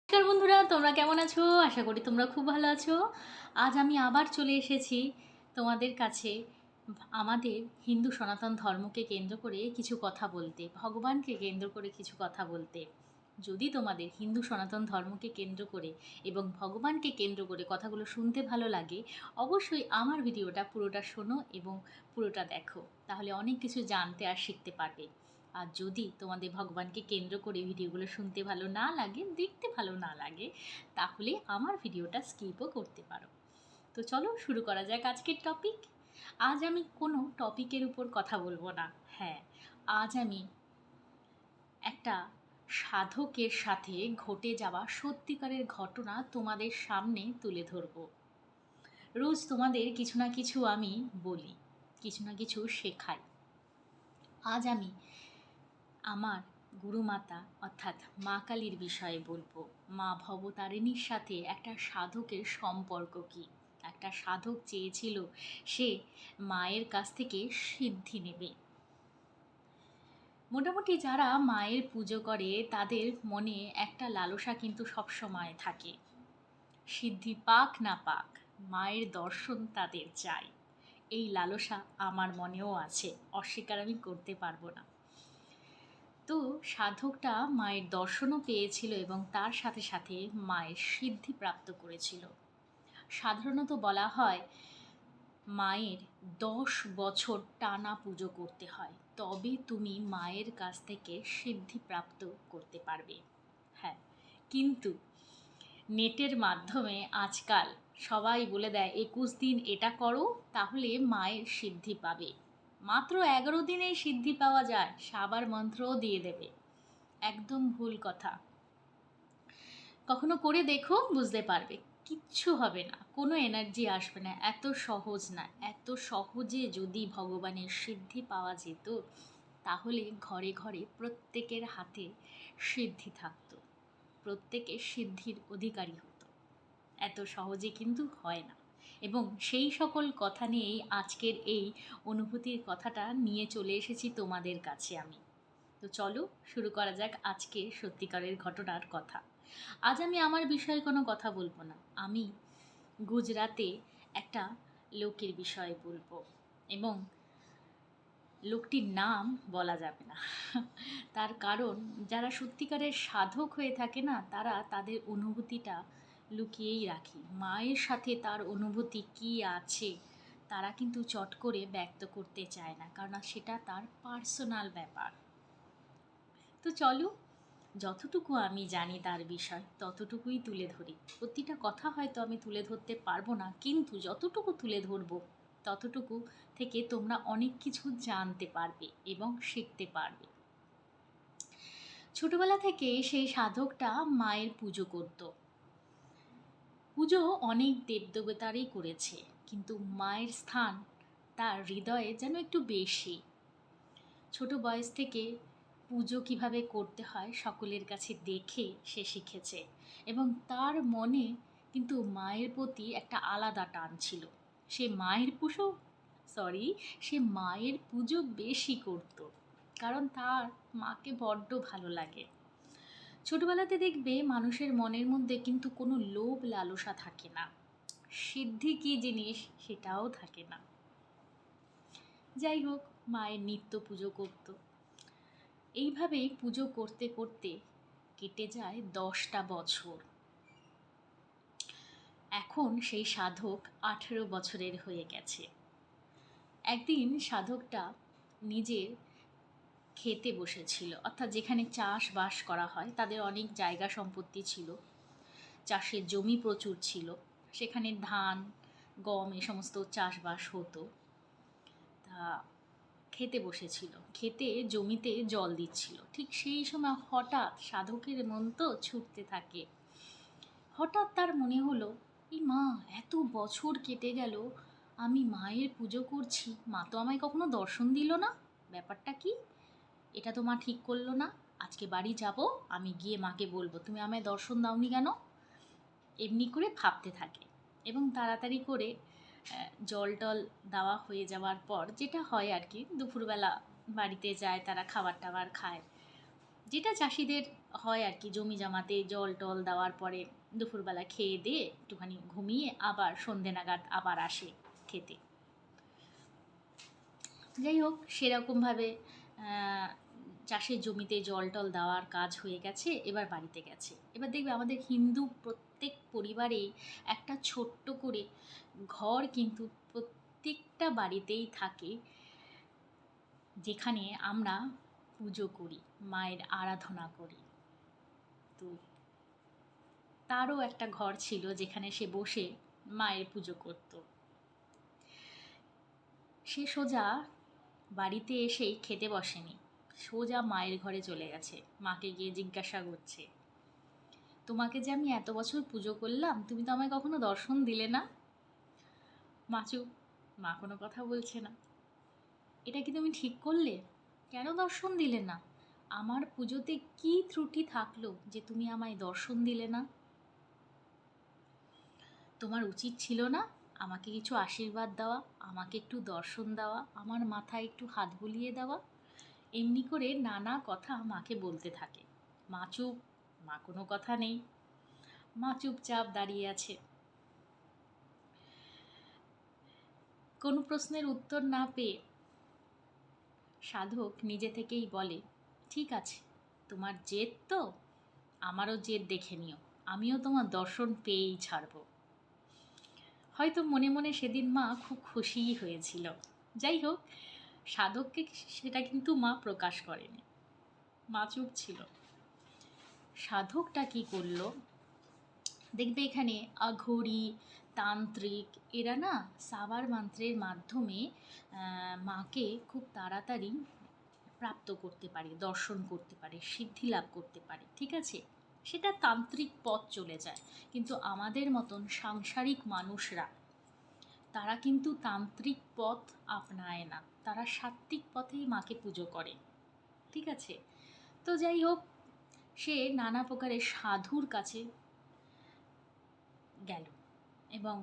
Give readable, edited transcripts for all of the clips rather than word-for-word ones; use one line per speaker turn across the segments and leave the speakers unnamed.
নমস্কার বন্ধুরা, তোমরা কেমন আছো? আশা করি তোমরা খুব ভালো আছো। আজ আমি আবার চলে এসেছি তোমাদের কাছে আমাদের হিন্দু সনাতন ধর্মকে কেন্দ্র করে কিছু কথা বলতে, ভগবানকে কেন্দ্র করে কিছু কথা বলতে। যদি তোমাদের হিন্দু সনাতন ধর্মকে কেন্দ্র করে এবং ভগবানকে কেন্দ্র করে কথাগুলো শুনতে ভালো লাগে, অবশ্যই আমার ভিডিওটা পুরোটা শোনো এবং পুরোটা দেখো। তাহলে অনেক কিছু জানতে আর শিখতে পারবে। আর যদি তোমাদের ভগবানকে কেন্দ্র করে ভিডিওগুলো শুনতে ভালো না লাগে, দেখতে ভালো না লাগে, তাহলে আমার ভিডিওটা স্কিপও করতে পারো। তো চলো শুরু করা যাক আজকের টপিক। আজ আমি কোনো টপিকের উপর কথা বলবো না। হ্যাঁ, আজ আমি একটা সাধকের সাথে ঘটে যাওয়া সত্যিকারের ঘটনা তোমাদের সামনে তুলে ধরবো। রোজ তোমাদের কিছু না কিছু আমি বলি, কিছু না কিছু শেখাই। আজ আমি আমার গুরুমাতা অর্থাৎ মা কালীর বিষয়ে বলবো। মা ভবতারিণীর সাথে একটা সাধকের সম্পর্ক কী। একটা সাধক চেয়েছিল সে মায়ের কাছ থেকে সিদ্ধি নেবে। মোটামুটি যারা মায়ের পুজো করে তাদের মনে একটা লালসা কিন্তু সবসময় থাকে, সিদ্ধি পাক না পাক মায়ের দর্শন তাদের চাই। এই লালসা আমার মনেও আছে, অস্বীকার আমি করতে পারবো না। তো সাধকটা মায়ের দর্শনও পেয়েছিল এবং তার সাথে সাথে মায়ের সিদ্ধি প্রাপ্ত করেছিল। সাধারণত বলা হয় মায়ের 10 বছর টানা পুজো করতে হয়, তবে তুমি মায়ের কাছ থেকে সিদ্ধি প্রাপ্ত করতে পারবে। হ্যাঁ, কিন্তু নেটের মাধ্যমে আজকাল সবাই বলে দেয় 21 দিন এটা করো তাহলে মায়ের সিদ্ধি পাবে। মাত্র 11 দিনেই সিদ্ধি পাওয়া যায়, সাবার মন্ত্রও দিয়ে দেবে। একদম ভুল কথা। কখনো করে দেখো, বুঝতে পারবে কিচ্ছু হবে না, কোনো এনার্জি আসবে না। এত সহজ না। এত সহজে যদি ভগবানের সিদ্ধি পাওয়া যেত তাহলে ঘরে ঘরে প্রত্যেকের হাতে সিদ্ধি থাকতো, প্রত্যেকে সিদ্ধির অধিকারী হতো। এত সহজে কিন্তু হয় না। এবং সেই সকল কথা নিয়েই আজকের এই অনুভূতির কথাটা নিয়ে চলে এসেছি তোমাদের কাছে আমি। তো চলো শুরু করা যাক আজকে সত্যিকারের ঘটনার কথা। আজ আমি আমার বিষয়ে কোনো কথা বলবো না, আমি গুজরাতে একটা লোকের বিষয়ে বলবো এবং লোকটির নাম বলা যাবে না। তার কারণ যারা সত্যিকারের সাধক হয়ে থাকে না, তারা তাদের অনুভূতিটা লুকিয়েই রাখে। মায়ের সাথে তার অনুভূতি কী আছে তারা কিন্তু চট করে ব্যক্ত করতে চায় না, কারণ সেটা তার পার্সোনাল ব্যাপার। তো চলো, যতটুকু আমি জানি তার বিষয় ততটুকুই তুলে ধরি। প্রতিটা কথা হয়তো আমি তুলে ধরতে পারবো না, কিন্তু যতটুকু তুলে ধরবো ততটুকু থেকে তোমরা অনেক কিছু জানতে পারবে এবং শিখতে পারবে। ছোটবেলা থেকে সেই সাধকটা মায়ের পুজো করত। পুজো অনেক দেবদেবতারই করেছে, কিন্তু মায়ের স্থান তার হৃদয়ে যেন একটু বেশি। ছোট বয়স থেকে পুজো কিভাবে করতে হয় সকলের কাছে দেখে সে শিখেছে এবং তার মনে কিন্তু মায়ের প্রতি একটা আলাদা টান ছিল। সে মায়ের পুজো বেশি করত, কারণ তার মাকে বড্ড ভালো লাগে। ছোটবেলাতে দেখবে মানুষের মনের মধ্যে কিন্তু কোনো লোভ লালসা থাকে না, সিদ্ধি কী জিনিস সেটাও থাকে না। যাই হোক, মায়ের নিত্য পুজো করতো। এইভাবেই পুজো করতে করতে কেটে যায় 10টা বছর। এখন সেই সাধক 18 বছরের হয়ে গেছে। একদিন সাধকটা নিজের খেতে বসেছিল, অর্থাৎ যেখানে চাষবাস করা হয়, তাদের অনেক জায়গা সম্পত্তি ছিল, চাষের জমি প্রচুর ছিল, সেখানে ধান গম এ সমস্ত চাষবাস হতো। তা খেতে বসেছিল, খেতে জমিতে জল দিচ্ছিল। ঠিক সেই সময় হঠাৎ সাধকের মন তো ছুটতে থাকে। হঠাৎ তার মনে হলো, এই মা, এত বছর কেটে গেল, আমি মায়ের পুজো করছি, মা তো আমায় কখনো দর্শন দিল না। ব্যাপারটা কি? এটা তো মা ঠিক করলো না। আজকে বাড়ি যাব, আমি গিয়ে মাকে বলবো তুমি আমায় দর্শন দাওনি কেন। এমনি করে ভাবতে থাকে এবং তাড়াতাড়ি করে জল টল দেওয়া হয়ে যাওয়ার পর যেটা হয় আর কি, দুপুরবেলা বাড়িতে যায়, তারা খাবার টাবার খায়, যেটা চাষিদের হয় আর কি, জমি জমাতে জল টল দেওয়ার পরে দুপুরবেলা খেয়ে দিয়ে একটুখানি ঘুমিয়ে আবার সন্ধে নাগাদ আবার আসে খেতে। যাই হোক, সেরকমভাবে চাষের জমিতে জল টল দেওয়ার কাজ হয়ে গেছে, এবার বাড়িতে গেছে। এবার দেখবে আমাদের হিন্দু প্রত্যেক পরিবারেই একটা ছোট্ট করে ঘর কিন্তু প্রত্যেকটা বাড়িতেই থাকে, যেখানে আমরা পুজো করি, মায়ের আরাধনা করি। তো তারও একটা ঘর ছিল যেখানে সে বসে মায়ের পুজো করত। সে সোজা বাড়িতে এসেই খেতে বসেনি, সোজা মায়ের ঘরে চলে গেছে। মাকে গিয়ে জিজ্ঞাসা করছে, তোমাকে যে আমি এত বছর পুজো করলাম, তুমি তো আমায় কখনো দর্শন দিলে না। মা চুপ, মা কোনো কথা বলছে না। এটা কি তুমি ঠিক করলে? কেন দর্শন দিলে না? আমার পুজোতে কি ত্রুটি থাকলো যে তুমি আমায় দর্শন দিলে না? তোমার উচিত ছিল না আমাকে কিছু আশীর্বাদ দেওয়া, আমাকে একটু দর্শন দেওয়া, আমার মাথায় একটু হাত বুলিয়ে দেওয়া? এমনি করে নানা কথা মাকে বলতে থাকে। মা চুপ, মা কোনো কথা নেই, মা চুপচাপ দাঁড়িয়ে আছে। কোনো প্রশ্নের উত্তর না পেয়ে সাধক নিজে থেকেই বলে, ঠিক আছে, তোমার জেদ তো, আমারও জেদ দেখে নিও, আমিও তোমার দর্শন পেয়েই ছাড়ব। হয়তো মনে মনে সেদিন মা খুব খুশিই হয়েছিল। যাই হোক, সাধককে সেটা কিন্তু মা প্রকাশ করেনি, মা চুপ ছিল। সাধকটা কি করলো, দেখবে এখানে আঘোরি, তান্ত্রিক, এরা না সাবার মন্ত্রের মাধ্যমে মাকে খুব তাড়াতাড়ি প্রাপ্ত করতে পারে, দর্শন করতে পারে, সিদ্ধি লাভ করতে পারে, ঠিক আছে? সেটা তান্ত্রিক পথ চলে যায়। কিন্তু আমাদের মতন সাংসারিক মানুষরা, তারা কিন্তু তান্ত্রিক পথ আপনায় না, তারা সাত্ত্বিক পথেই মাকে পুজো করে, ঠিক আছে? তো যাই হোক, সে নানা প্রকারের সাধুর কাছে গেল এবং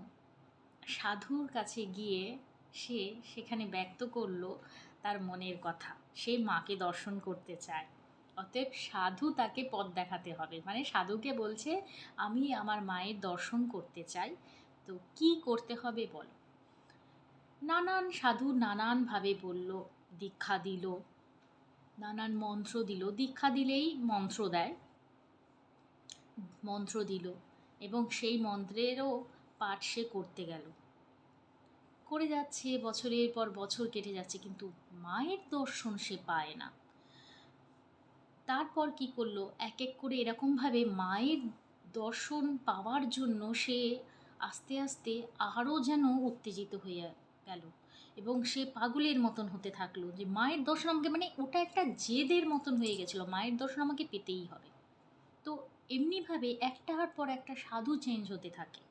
সাধুর কাছে গিয়ে সে সেখানে ব্যক্ত করলো তার মনের কথা। সে মাকে দর্শন করতে চায়, অতএব সাধু তাকে পথ দেখাতে হবে। মানে সাধুকে বলছে, আমি আমার মায়ের দর্শন করতে চাই, তো কি করতে হবে বলো। নানান সাধু নানানভাবে বলল, দীক্ষা দিল, নানান মন্ত্র দিল, দীক্ষা দিলেই মন্ত্র দেয়, মন্ত্র দিল এবং সেই মন্ত্রেরও পাঠ সে করতে গেল। করে যাচ্ছে, বছরের পর বছর কেটে যাচ্ছে, কিন্তু মায়ের দর্শন সে পায় না। তারপর কি করলো, এক এক করে এরকমভাবে মায়ের দর্শন পাওয়ার জন্য সে আস্তে আস্তে আরও যেন উত্তেজিত হয়ে গেল এবং সে পাগলের মতন হতে থাকলো যে মায়ের দর্শন আমাকে, মানে ওটা একটা জেদের মতন হয়ে গেছিলো, মায়ের দর্শন আমাকে পেতেই হবে। তো এমনিভাবে একটার পর একটা সাধু চেঞ্জ হতে থাকে,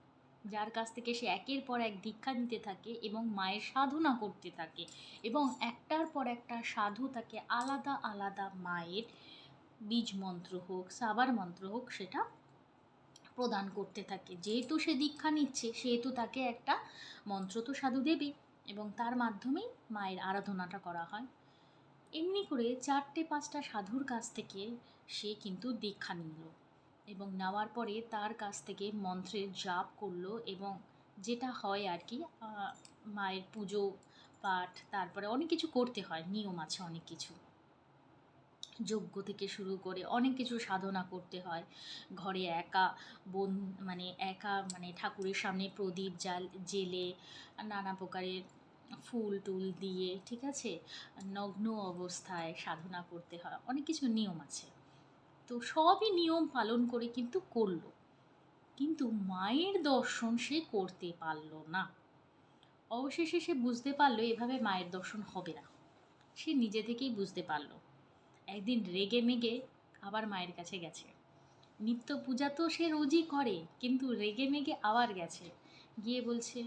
যার কাছ থেকে সে একের পর এক দীক্ষা নিতে থাকে এবং মায়ের সাধনা করতে থাকে, এবং একটার পর একটা সাধু তাকে আলাদা আলাদা মায়ের বীজ মন্ত্র হোক, সাবার মন্ত্র হোক, সেটা প্রদান করতে থাকে। যেহেতু সে দীক্ষা নিচ্ছে, সেহেতু তাকে একটা মন্ত্র তো সাধু দেবে এবং তার মাধ্যমেই মায়ের আরাধনাটা করা হয়। এমনি করে 4-5টা সাধুর কাছ থেকে সে কিন্তু দীক্ষা নিল এবং নেওয়ার পরে তার কাছ থেকে মন্ত্রের জাপ করলো এবং যেটা হয় আর কি, মায়ের পুজো পাঠ, তারপরে অনেক কিছু করতে হয়, নিয়ম আছে অনেক কিছু, যজ্ঞ থেকে শুরু করে অনেক কিছু সাধনা করতে হয়। ঘরে একা মানে ঠাকুরের সামনে প্রদীপ জেলে নানা প্রকারের ফুল টুল দিয়ে, ঠিক আছে, নগ্ন অবস্থায় সাধনা করতে হয়, অনেক কিছু নিয়ম আছে। তো সবই নিয়ম পালন করে কিন্তু করলো, কিন্তু মায়ের দর্শন সে করতে পারলো না। অবশেষে সে বুঝতে পারলো এভাবে মায়ের দর্শন হবে না, সে নিজে থেকেই বুঝতে পারলো। একদিন রেগে মেগে আবার মায়ের কাছে গেছে। নিত্য পূজা তো সে রোজই করে, কিন্তু রেগে মেগে আবার গেছে, গিয়ে বলছে,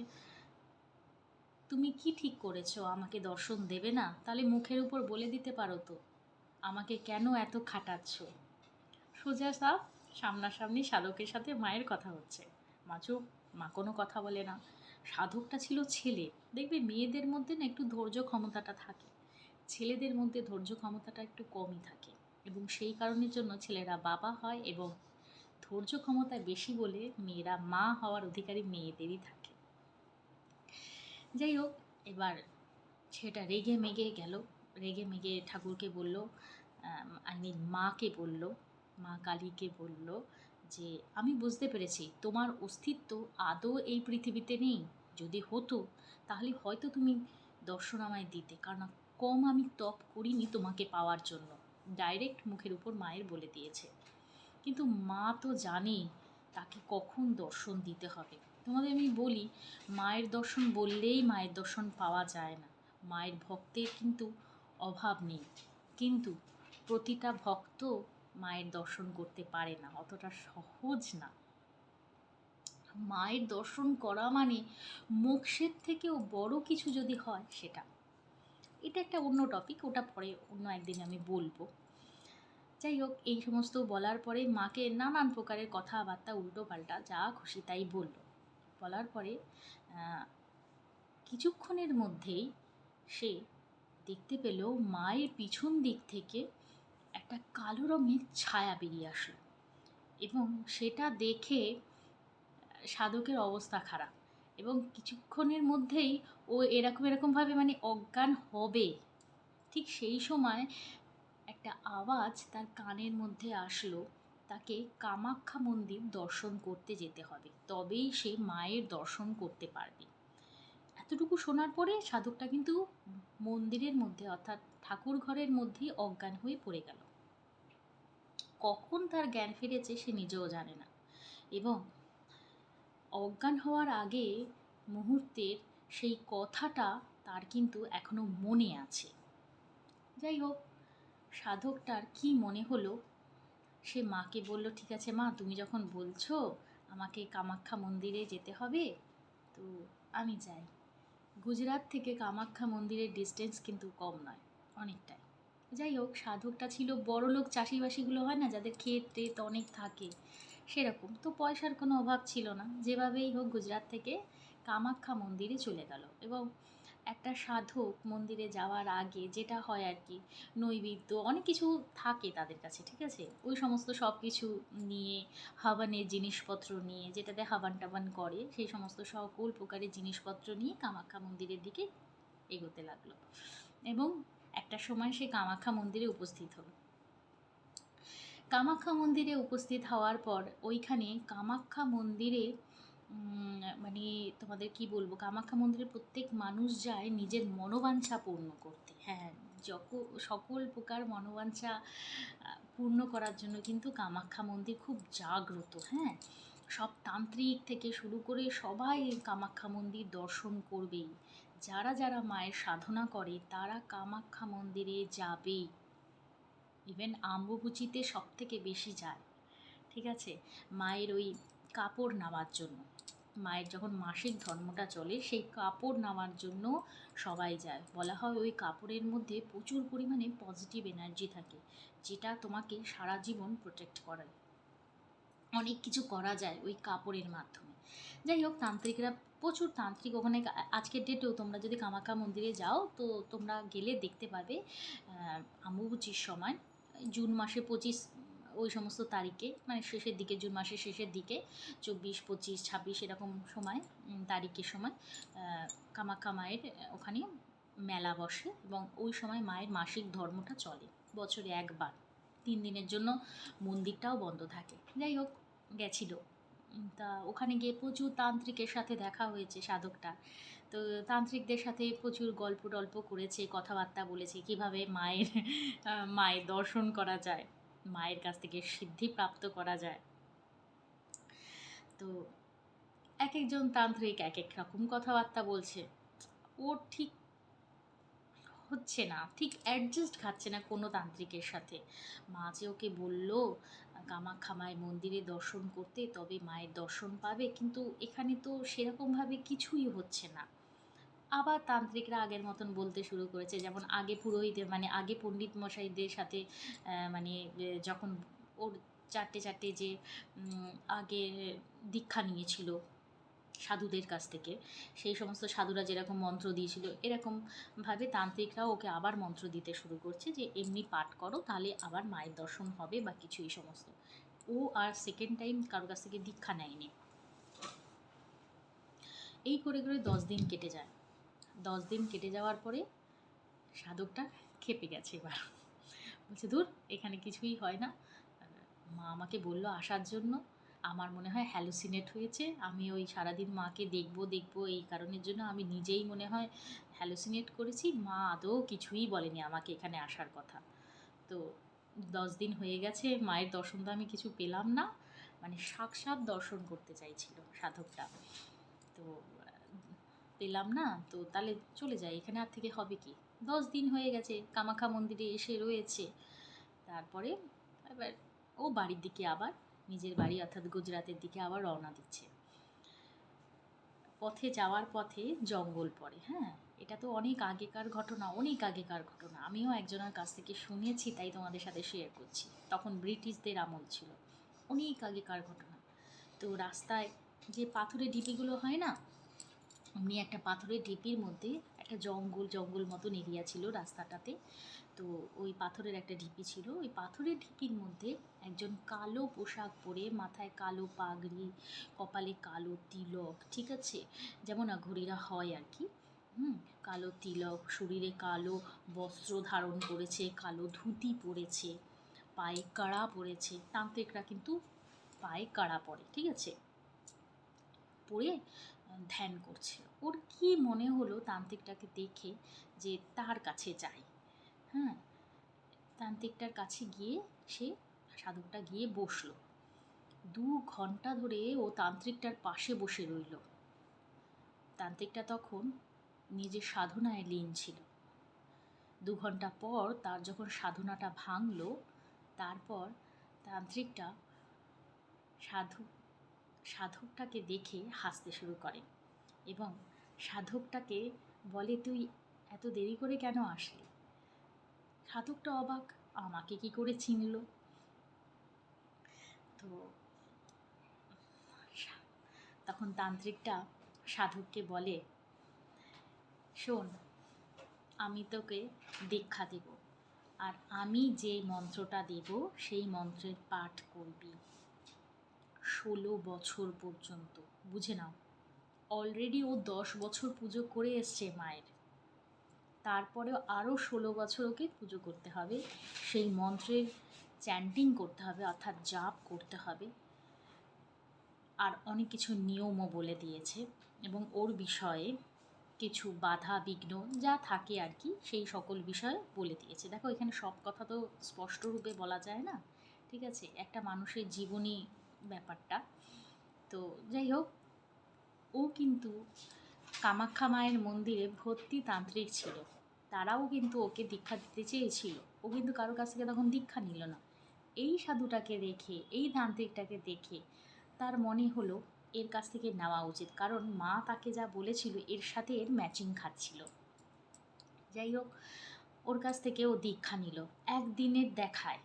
তুমি কি ঠিক করেছো, আমাকে দর্শন দেবে না? তাহলে মুখের উপর বলে দিতে পারো তো, আমাকে কেন এত খাটাচ্ছ? সোজা সাপ সামনাসামনি সাধকের সাথে মায়ের কথা হচ্ছে। মা চুপ, মা কোনো কথা বলে না। সাধকটা ছিল ছেলে, দেখবে মেয়েদের মধ্যে না একটু ধৈর্য ক্ষমতাটা থাকে, ছেলেদের মধ্যে ধৈর্য ক্ষমতাটা একটু কমই থাকে। এবং সেই কারণের জন্য ছেলেরা বাবা হয় এবং ধৈর্য ক্ষমতা বেশি বলে মেয়েরা মা হওয়ার অধিকারী মেয়েদেরই থাকে। যাই হোক, এবার সেটা রেগে মেগে গেল, রেগে মেগে ঠাকুরকে বলল, আই মিন মাকে বলল, মা কালীকে বলল যে আমি বুঝতে পেরেছি তোমার অস্তিত্ব আদৌ এই পৃথিবীতে নেই, যদি হতো তাহলে হয়তো তুমি দর্শন আমায় দিতে, কারণ কম আমি তপ করিনি তোমাকে পাওয়ার জন্য। ডাইরেক্ট মুখের উপর মায়ের বলে দিয়েছে। কিন্তু মা তো জানে তাকে কখন দর্শন দিতে হবে। তোমাদের আমি বলি, মায়ের দর্শন বললেই মায়ের দর্শন পাওয়া যায় না। মায়ের ভক্তের কিন্তু অভাব নেই, কিন্তু প্রতিটা ভক্ত মায়ের দর্শন করতে পারে না, অতটা সহজ না। মায়ের দর্শন করা মানে মোক্ষের থেকেও বড় কিছু যদি হয় সেটা, এটা একটা অন্য টপিক, ওটা পরে অন্য একদিন আমি বলবো। যাই হোক, এই সমস্ত বলার পরে মাকে নানান প্রকারের কথাবার্তা উল্টো পাল্টা যা খুশি তাই বলল। বলার পরে কিছুক্ষণের মধ্যেই সে দেখতে পেল মায়ের পিছন দিক থেকে একটা কালো রঙের ছায়া বেরিয়ে আসলো, এবং সেটা দেখে সাধকের অবস্থা খারাপ, এবং কিছুক্ষণের মধ্যেই ও এরকমভাবে মানে অজ্ঞান হবে। ঠিক সেই সময় একটা আওয়াজ তার কানের মধ্যে আসলো, তাকে কামাখ্যা মন্দির দর্শন করতে যেতে হবে, তবেই সে মায়ের দর্শন করতে পারবে। এতটুকু শোনার পরে সাধকটা কিন্তু মন্দিরের মধ্যে অর্থাৎ ঠাকুর ঘরের মধ্যেই অজ্ঞান হয়ে পড়ে গেল। কখন তার জ্ঞান ফিরেছে সে নিজেও জানে না, এবং অজ্ঞান হওয়ার আগে মুহূর্তের সেই কথাটা তার কিন্তু এখনো মনে আছে। যাই হোক, সাধকটার কি মনে হলো, সে মাকে বলল, ঠিক আছে মা, তুমি যখন বলছো আমাকে কামাখ্যা মন্দিরে যেতে হবে, তো আমি যাই। গুজরাট থেকে কামাখ্যা মন্দিরের ডিস্টেন্স কিন্তু কম নয়, অনেকটাই। যাই হোক, সাধকটা ছিল বড়লোক চাষিবাসিগুলো হয় না, যাদের ক্ষেত টেত অনেক থাকে, সেরকম তো পয়সার কোনো অভাব ছিল না। যেভাবেই হোক গুজরাট থেকে কামাখ্যা মন্দিরে চলে গেল, এবং একটা সাধক মন্দিরে যাওয়ার আগে যেটা হয় আর কি, নৈবেদ্য অনেক কিছু থাকে তাদের কাছে, ঠিক আছে, ওই সমস্ত সব কিছু নিয়ে, হাবানের জিনিসপত্র নিয়ে, যেটাতে হাবান টাবান করে, সেই সমস্ত সকল প্রকারের জিনিসপত্র নিয়ে কামাখ্যা মন্দিরের দিকে এগোতে লাগলো, এবং একটা সময় সে কামাখ্যা মন্দিরে উপস্থিত হলো। কামাখ্যা মন্দিরে উপস্থিত হওয়ার পর ওইখানে কামাখ্যা মন্দিরে মানে তোমাদের কি বলবো, কামাখ্যা মন্দিরে প্রত্যেক মানুষ যায় নিজের মনোবাঞ্ছা পূর্ণ করতে। হ্যাঁ, সকল প্রকার মনোবাঞ্ছা পূর্ণ করার জন্য কিন্তু কামাখ্যা মন্দির খুব জাগ্রত। হ্যাঁ, সব তান্ত্রিক থেকে শুরু করে সবাই কামাখ্যা মন্দির দর্শন করবেই। যারা যারা মায়ের সাধনা করে তারা কামাখ্যা মন্দিরে যাবেই। ইভেন আম্বুবুচিতে সব থেকে বেশি যায়, ঠিক আছে, মায়ের ওই কাপড় নেওয়ার জন্য। মায়ের যখন মাসিক ধর্মটা চলে, সেই কাপড় নেওয়ার জন্য সবাই যায়। বলা হয় ওই কাপড়ের মধ্যে প্রচুর পরিমাণে পজিটিভ এনার্জি থাকে, যেটা তোমাকে সারা জীবন প্রোটেক্ট করায়। অনেক কিছু করা যায় ওই কাপড়ের মাধ্যমে। যাই হোক, তান্ত্রিকরা প্রচুর তান্ত্রিক ওখানে, আজকের ডেটেও তোমরা যদি কামাখ্যা মন্দিরে যাও তো তোমরা গেলে দেখতে পাবে অম্বুবাচীর সময় জুন মাসে 25 ওই সমস্ত তারিখে, মানে শেষের দিকে, জুন মাসের শেষের দিকে 24, 25, 26 এরকম সময়, তারিখের সময় কামাখ্যা মায়ের ওখানে মেলা বসে, এবং ওই সময় মায়ের মাসিক ধর্মটা চলে বছরে একবার, 3 দিনের জন্য মন্দিরটাও বন্ধ থাকে। যাই হোক, গেছিল, তা ওখানে গিয়ে প্রচুর তান্ত্রিকের সাথে দেখা হয়েছে সাধকটা। তো তান্ত্রিকদের সাথে প্রচুর গল্প টল্প করেছে, কথাবার্তা বলেছে কীভাবে মায়ের দর্শন করা যায়, মায়ের কাছ থেকে সিদ্ধি প্রাপ্ত করা যায়। তো এক একজন তান্ত্রিক এক এক রকম কথাবার্তা বলছে, ও ঠিক হচ্ছে না, ঠিক অ্যাডজাস্ট খাচ্ছে না কোনো তান্ত্রিকের সাথে। মা যে ওকে বলল কামাখ্যা মায়ের মন্দিরে দর্শন করতে, তবে মায়ের দর্শন পাবে, কিন্তু এখানে তো সেরকমভাবে কিছুই হচ্ছে না। আবার তান্ত্রিকরা আগের মতন বলতে শুরু করেছে, যেমন আগে পুরোহিতের মানে আগে পণ্ডিত মশাইদের সাথে মানে যখন ওর চারটে যে আগে দীক্ষা নিয়েছিল, সাধুদের কাছ থেকে। সেই সমস্ত সাধুরা যেরকম মন্ত্র দিয়েছিল, এরকমভাবে তান্ত্রিকরাও ওকে আবার মন্ত্র দিতে শুরু করছে যে এমনি পাঠ করো, তাহলে আবার মায়ের দর্শন হবে বা কিছু, এই সমস্ত। ও আর সেকেন্ড টাইম কারো কাছ থেকে দীক্ষা নেয়নি। এই করে করে 10 দিন কেটে যায়। 10 দিন কেটে যাওয়ার পরে সাধকটা খেপে গেছে এবার। বলছে, ধুর, এখানে কিছুই হয় না। মা আমাকে বললো আসার জন্য, আমার মনে হয় হ্যালুসিনেট হয়েছে। আমি ওই সারাদিন মাকে দেখবো দেখবো এই কারণের জন্য আমি নিজেই মনে হয় হ্যালুসিনেট করেছি। মা আদৌ কিছুই বলেনি আমাকে এখানে আসার কথা। তো 10 দিন হয়ে গেছে, মায়ের দর্শন তো আমি কিছু পেলাম না। মানে সাক্ষাৎ দর্শন করতে চাইছিল সাধকটা, তো পেলাম না। তো তাহলে চলে যাই, এখানে আর থেকে হবে কি? 10 দিন হয়ে গেছে, কামাখ্যা মন্দিরে এসে রয়েছে। তারপরে এবার ও বাড়ির দিকে, আবার নিজের বাড়ি অর্থাৎ গুজরাটের দিকে আবার রওনা দিচ্ছে। পথে যাওয়ার পথে জঙ্গল পড়ে। হ্যাঁ, এটা তো অনেক আগেকার ঘটনা, অনেক আগেকার ঘটনা। আমিও একজনের কাছ থেকে শুনেছি, তাই তোমাদের সাথে শেয়ার করছি। তখন ব্রিটিশদের আমল ছিল, অনেক আগেকার ঘটনা। তো রাস্তায় যে পাথরের ঢিপিগুলো হয় না, অমনি একটা পাথরের ঢিপির মধ্যে একটা জঙ্গল জঙ্গল মতন এরিয়া ছিল রাস্তাটাতে। তো ওই পাথরের একটা ঢিপি ছিল, ওই পাথরের ঢিপির মধ্যে একজন কালো পোশাক পরে, মাথায় কালো পাগড়ি, কপালে কালো তিলক, ঠিক আছে, যেমন আঘোরিরা হয় আর কি। কালো তিলক, শরীরে কালো বস্ত্র ধারণ করেছে, কালো ধুতি পরেছে, পায়ে কাড়া পরেছে। তান্ত্রিকরা কিন্তু পায়ে কাড়া পরে, ঠিক আছে, পরে ধ্যান করছে। ওর কি মনে হলো তান্ত্রিকটাকে দেখে যে তার কাছে যাই। হ্যাঁ, তান্ত্রিকটার কাছে গিয়ে সে, সাধকটা গিয়ে বসলো। 2 ঘন্টা ধরে ও তান্ত্রিকটার পাশে বসে রইল। তান্ত্রিকটা তখন নিজের সাধনায় লীন ছিল। 2 ঘন্টা পর তার যখন সাধনাটা ভাঙলো, তারপর তান্ত্রিকটা সাধকটাকে দেখে হাসতে শুরু করে এবং সাধকটাকে বলে, তুই এত দেরি করে কেন আসলি? সাধকটা অবাক, আমাকে কি করে চিনল? তো তখন তান্ত্রিকটা সাধককে বলে, শোন, আমি তোকে দীক্ষা দেব, আর আমি যে মন্ত্রটা দেব সেই মন্ত্রের পাঠ করবি 16 বছর পর্যন্ত। বুঝে নাও, অলরেডি ও 10 বছর পুজো করে এসছে মায়ের, তারপরেও আরও 16 বছর ওকে পুজো করতে হবে। সেই মন্ত্রের চ্যান্টিং করতে হবে, অর্থাৎ জাপ করতে হবে, আর অনেক কিছু নিয়মও বলে দিয়েছে এবং ওর বিষয়ে কিছু বাধা বিঘ্ন যা থাকে আর কি, সেই সকল বিষয়ে বলে দিয়েছে। দেখো, এখানে সব কথা তো স্পষ্টরূপে বলা যায় না, ঠিক আছে, একটা মানুষের জীবনী ব্যাপারটা। তো যাই হোক, ও কিন্তু কামাখ্যা মায়ের মন্দিরে ভর্তি তান্ত্রিক ছিল, তারাও কিন্তু ওকে দীক্ষা দিতে চেয়েছিল। ও কিন্তু কারো কাছ থেকে তখন দীক্ষা নিল না। এই সাধুটাকে দেখে, এই তান্ত্রিকটাকে দেখে তার মনে হলো এর কাছ থেকে নেওয়া উচিত, কারণ মা তাকে যা বলেছিল এর সাথে এর ম্যাচিং খাচ্ছিল। যাই হোক, ওর কাছ থেকে ও দীক্ষা নিল একদিনের দেখায়,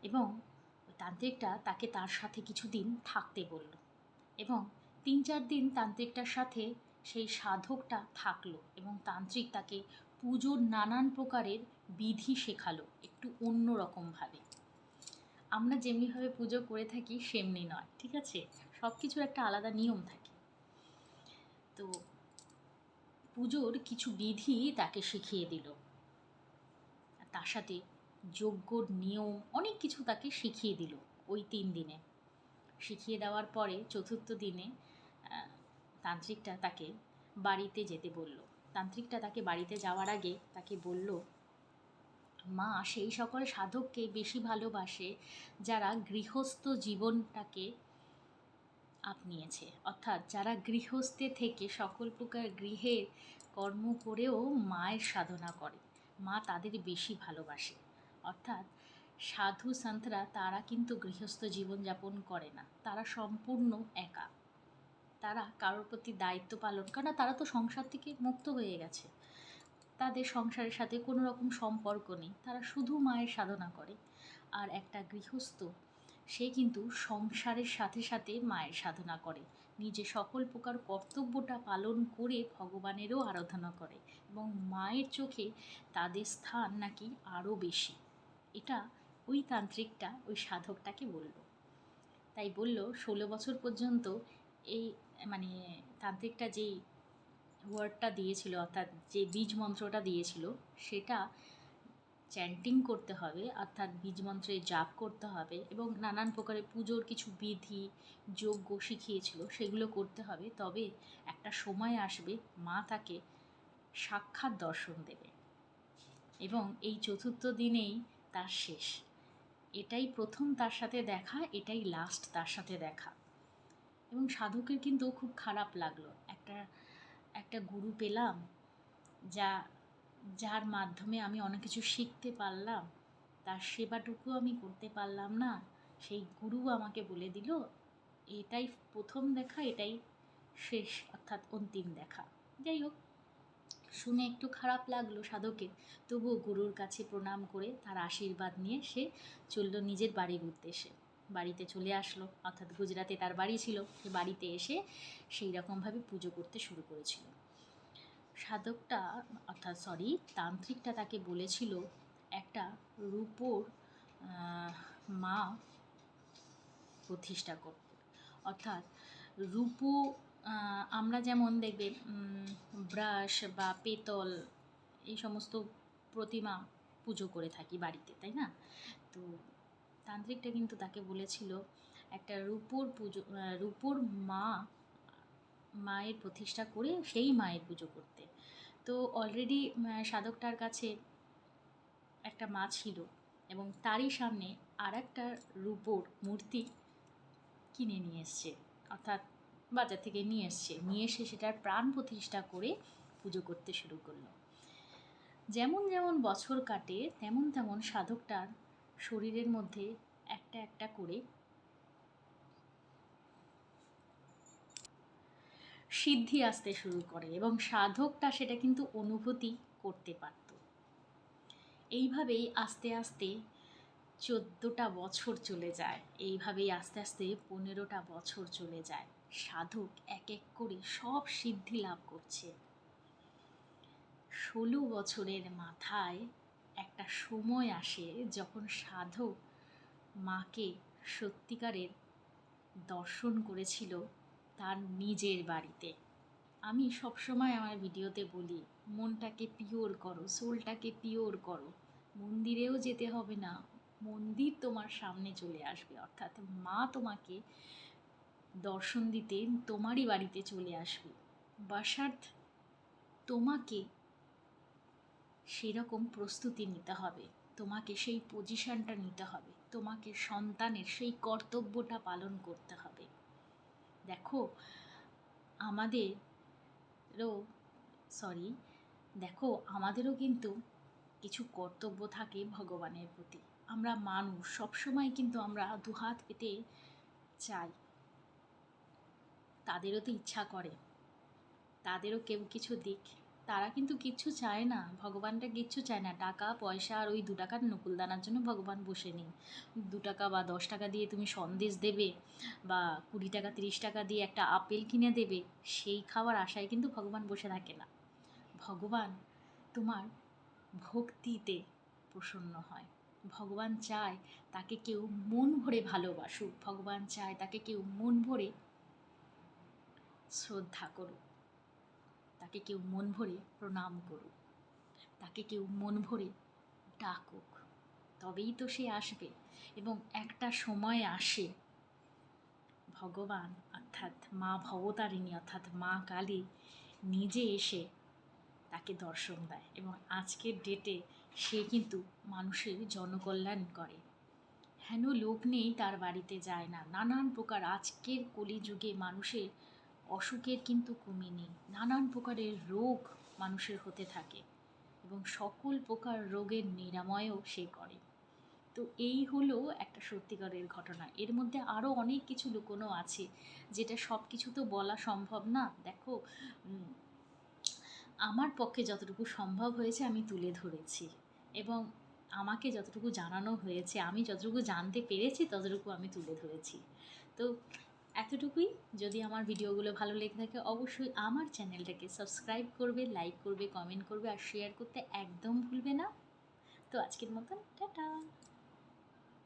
এবং তান্ত্রিকটা তাকে তার সাথে কিছুদিন থাকতে বলল, এবং 3-4 দিন তান্ত্রিকটার সাথে সেই সাধকটা থাকলো এবং তান্ত্রিক তাকে পুজোর নানান প্রকারের বিধি শেখালো, একটু অন্য রকমভাবে। আমরা যেমনিভাবে পুজো করে থাকি সেমনি নয়, ঠিক আছে, সব কিছুর একটা আলাদা নিয়ম থাকে। তো পুজোর কিছু বিধি তাকে শিখিয়ে দিল, তার সাথে যজ্ঞর নিয়ম অনেক কিছু তাকে শিখিয়ে দিল ওই 3 দিনে। শিখিয়ে দেওয়ার পরে 4র্থ দিনে তান্ত্রিকটা তাকে বাড়িতে যেতে বলল। তান্ত্রিকটা তাকে বাড়িতে যাওয়ার আগে তাকে বলল, মা সেই সকল সাধককে বেশি ভালোবাসে যারা গৃহস্থ জীবনটাকে আপনিয়েছে, অর্থাৎ যারা গৃহস্থে থেকে সকল প্রকার গৃহের কর্ম করেও মায়ের সাধনা করে, মা তাদের বেশি ভালোবাসে। অর্থাৎ সাধু সন্তরা তারা কিন্তু গৃহস্থ জীবনযাপন করে না, তারা সম্পূর্ণ একা, তারা কারোর প্রতি দায়িত্ব পালন করে না, তারা তো সংসার থেকে মুক্ত হয়ে গেছে, তাদের সংসারের সাথে কোনো রকম সম্পর্ক নেই, তারা শুধু মায়ের সাধনা করে। আর একটা গৃহস্থ, সে কিন্তু সংসারের সাথে সাথে মায়ের সাধনা করে, নিজে সকল প্রকার কর্তব্যটা পালন করে ভগবানেরও আরাধনা করে এবং মায়ের চোখে তাদের স্থান নাকি আরও বেশি। এটা ওই তান্ত্রিকটা ওই সাধকটাকে বলল। তাই বলল 16 বছর পর্যন্ত এই মানে তান্ত্রিকটা যেই ওয়ার্ডটা দিয়েছিল, অর্থাৎ যে বীজ মন্ত্রটা দিয়েছিল, সেটা চ্যান্টিং করতে হবে, অর্থাৎ বীজ মন্ত্রে জাপ করতে হবে এবং নানান প্রকারের পুজোর কিছু বিধি যজ্ঞ শিখিয়েছিল, সেগুলো করতে হবে। তবে একটা সময় আসবে মা তাকে সাক্ষাৎ দর্শন দেবে এবং এই চতুর্থ দিনেই তার শেষ। এটাই প্রথম তার সাথে দেখা, এটাই লাস্ট তার সাথে দেখা। এবং সাধকের কিন্তু খুব খারাপ লাগলো, একটা গুরু পেলাম যার মাধ্যমে আমি অনেক কিছু শিখতে পারলাম, তার সেবাটুকু আমি করতে পারলাম না। সেই গুরু আমাকে বলে দিল এটাই প্রথম দেখা, এটাই শেষ, অর্থাৎ অন্তিম দেখা। যাই হোক, শুনে একটু খারাপ লাগলো সাধকের, তবুও গুরুর কাছে প্রণাম করে তার আশীর্বাদ নিয়ে সে চলল নিজের বাড়ির উদ্দেশ্যে। বাড়িতে চলে আসলো, অর্থাৎ গুজরাটে তার বাড়ি ছিল, সে বাড়িতে এসে সেই রকমভাবে পুজো করতে শুরু করেছিল। সাধকটা তান্ত্রিকটা তাকে বলেছিল একটা রূপোর মা প্রতিষ্ঠা করতে। অর্থাৎ রূপো, আমরা যেমন দেখবে ব্রাশ বা পেতল এই সমস্ত প্রতিমা পুজো করে থাকি বাড়িতে, তাই না? তো তান্ত্রিকটা কিন্তু তাকে বলেছিল একটা রূপোর মায়ের প্রতিষ্ঠা করে সেই মায়ের পুজো করতে। তো অলরেডি সাধকটার কাছে একটা মা ছিল এবং তারই সামনে আর একটা রূপোর মূর্তি কিনে নিয়ে এসছে, অর্থাৎ বাজার থেকে নিয়ে এসে সেটার প্রাণ প্রতিষ্ঠা করে পুজো করতে শুরু করলো। যেমন যেমন বছর কাটে তেমন তেমন সাধকটার শরীরের মধ্যে একটা একটা করে সিদ্ধি আসতে শুরু করে এবং সাধকটা সেটা কিন্তু অনুভূতি করতে পারত। এইভাবেই আস্তে আস্তে 14টা বছর চলে যায়, এইভাবেই আস্তে আস্তে 15টা বছর চলে যায়। সাধক এক এক করে সব সিদ্ধি লাভ করছে। 16 বছরের মাথায় একটা সময় আসে যখন সাধক মাকে সত্যিকারের দর্শন করেছিল তার নিজের বাড়িতে। আমি সবসময় আমার ভিডিওতে বলি, মনটাকে পিওর করো, সোলটাকে পিওর করো। মন্দিরেও যেতে হবে না, মন্দির তোমার সামনে চলে আসবে, অর্থাৎ মা তোমাকে দর্শন দিতে তোমারই বাড়িতে চলে আসবে। বাসাত তোমাকে সেরকম প্রস্তুতি নিতে হবে, তোমাকে সেই পজিশনটা নিতে হবে, তোমাকে সন্তানের সেই কর্তব্যটা পালন করতে হবে। দেখো আমাদেরও কিন্তু কিছু কর্তব্য থাকে ভগবানের প্রতি। আমরা মানুষ, সবসময় কিন্তু আমরা দুহাত পেতে চাই, তাদেরও তো ইচ্ছা করে তাদেরও কেউ কিছু দিক। তারা কিন্তু কিচ্ছু চায় না, ভগবানটা কিচ্ছু চায় না। টাকা পয়সা আর ওই 2 টাকার নকুলদানার জন্য ভগবান বসে নেই। 2 টাকা বা 10 টাকা দিয়ে তুমি সন্দেশ দেবে বা 20 টাকা 30 টাকা দিয়ে একটা আপেল কিনে দেবে, সেই খাওয়ার আশায় কিন্তু ভগবান বসে থাকে না। ভগবান তোমার ভক্তিতে প্রসন্ন হয়। ভগবান চায় তাকে কেউ মন ভরে ভালোবাসুক, ভগবান চায় তাকে কেউ মন ভরে শ্রদ্ধা করুক, তাকে কেউ মন ভরে প্রণাম করুক, তাকে কেউ মন ভরে ডাকুক, তবেই তো সে আসবে। এবং একটা সময় আসে ভগবান অর্থাৎ মা ভবতারিণী অর্থাৎ মা কালী নিজে এসে তাকে দর্শন দেয় এবং আজকের ডেটে সে কিন্তু মানুষের জনকল্যাণ করে। হেন লোক নেই তার বাড়িতে যায় না। নানান প্রকার আজকের কলিযুগে মানুষের অসুখের কিন্তু কমই নেই, নানান প্রকারের রোগ মানুষের হতে থাকে এবং সকল প্রকার রোগের নিরাময়ও সে করে। তো এই হলো একটা সত্যিকারের ঘটনা। এর মধ্যে আরও অনেক কিছু লুকোনো আছে, যেটা সব কিছু তো বলা সম্ভব না। দেখো, আমার পক্ষে যতটুকু সম্ভব হয়েছে আমি তুলে ধরেছি এবং আমাকে যতটুকু জানানো হয়েছে, আমি যতটুকু জানতে পেরেছি ততটুকু আমি তুলে ধরেছি। তো এতটুকুই। যদি আমার ভিডিওগুলো ভালো লেগে থাকে অবশ্যই আমার চ্যানেলটাকে সাবস্ক্রাইব করবে, লাইক করবে, কমেন্ট করবে আর শেয়ার করতে একদম ভুলবে না। তো আজকের মতন টাটা।